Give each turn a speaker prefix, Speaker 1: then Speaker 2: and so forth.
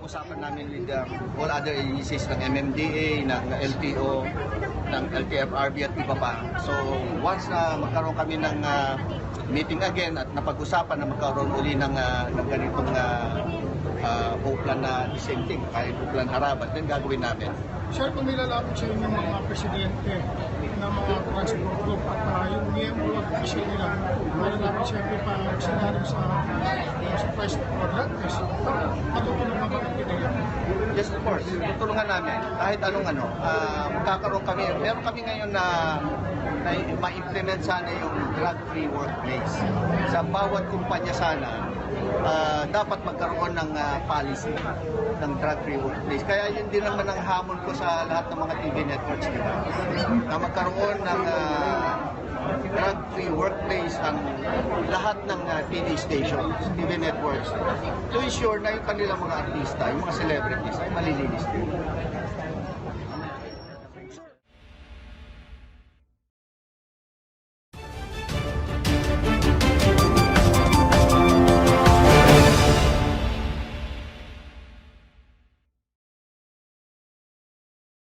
Speaker 1: pinag-usapan namin with all other agencies ng MMDA, ng LTO, ng LTFRB at iba pa. So once na magkaroon kami ng meeting again at napag-usapan na magkaroon uli ng ganitong plan na the same thing, kahit plan harapan, then gagawin namin.
Speaker 2: Sir, kung nilalapit sa inyong mga presidente ng mga transport group at yung miyembro at official nila, nilalapit siyempre pa sinalim sa price or drug test, matutulong na ba ang pinaya?
Speaker 1: Yes, of course. Tutulungan namin. Kahit anong magkakaroon kami. Meron kami ngayon na ma-implement sana yung drug-free workplace. Sa bawat kumpanya sana, dapat magkaroon ng policy ng drug-free workplace. Kaya yun din naman ang hamon ko sa lahat ng mga TV networks, di ba? Na magkaroon ng drug-free workplace ang lahat ng TV stations, TV networks, to ensure na yung kanilang mga artista, yung mga celebrities ay malilinis din.